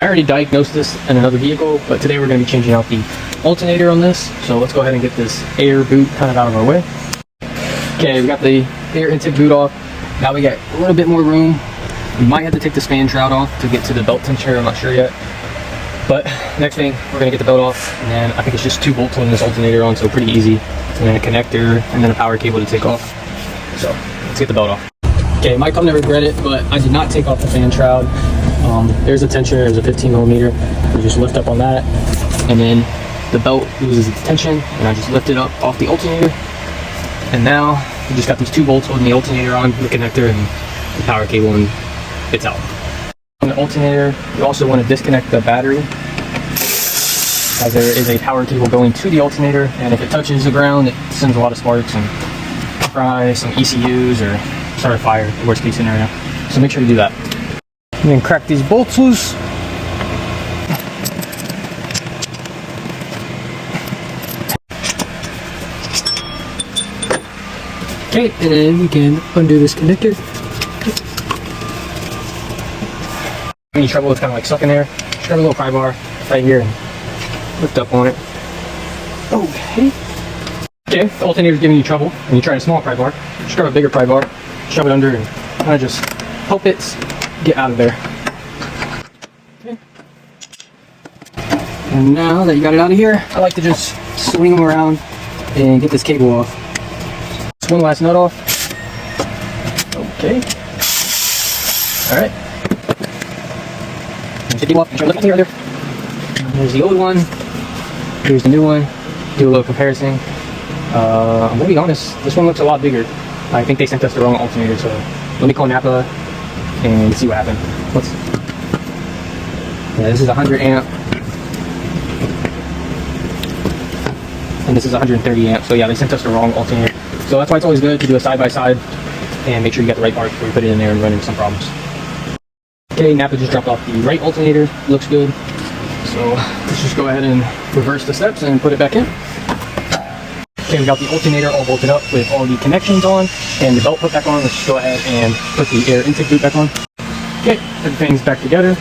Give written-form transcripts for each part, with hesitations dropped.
I already diagnosed this in another vehicle, but today we're going to be changing out the alternator on this. So let's go ahead and get this air boot kind of out of our way. Okay, we got the air intake boot off. Now we got a little bit more room. We might have to take the span shroud off to get to the belt tensioner, I'm not sure yet. But next thing, we're going to get the belt off, and then I think it's just 2 bolts holding this alternator on, so pretty easy. And then a connector, and then a power cable to take off. So let's get the belt off. Okay, you might come to regret it, but I did not take off the fan shroud. There's a tensioner, there's a 15mm. You just lift up on that, and then the belt loses its tension, and I just lift it up off the alternator. And now we just got these 2 bolts holding the alternator on, the connector, and the power cable, and it's out. On the alternator, you also want to disconnect the battery, as there is a power cable going to the alternator, and if it touches the ground, it sends a lot of sparks and fries some ECUs or start a fire, worst case scenario. So make sure you do that. And then crack these bolts loose. Okay, and then we can undo this connector. Any trouble with kind of like sucking there, just grab a little pry bar right here and lift up on it. Okay. Okay, if the alternator is giving you trouble and you try a small pry bar, just grab a bigger pry bar, shove it under, and kind of just help it get out of there. Okay. And now that you got it out of here, I like to just swing them around and get this cable off. Just one last nut off. Okay. Alright. Take it off. Make sure look here. There's the old one. Here's the new one. Do a little comparison. I'm gonna be honest, this one looks a lot bigger. I think they sent us the wrong alternator, so let me call Napa and see what happened. Yeah, this is 100 amp. And this is 130 amp, so yeah, they sent us the wrong alternator. So that's why it's always good to do a side-by-side and make sure you got the right part before you put it in there and run into some problems. Okay, Napa just dropped off the right alternator, looks good. So let's just go ahead and reverse the steps and put it back in. Okay, we got the alternator all bolted up with all the connections on and the belt put back on. Let's just go ahead and put the air intake boot back on. Okay, everything's back together.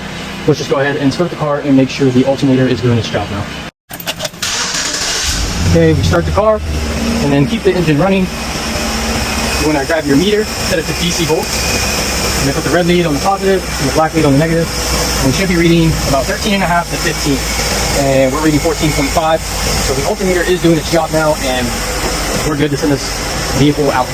Let's just go ahead and start the car and make sure the alternator is doing its job now. Okay, we start the car and then keep the engine running. You want to grab your meter, set it to DC volts. And then put the red lead on the positive and the black lead on the negative. And we should be reading about 13.5 to 15. And we're reading 14.5. So the alternator is doing its job now, and we're good to send this vehicle out.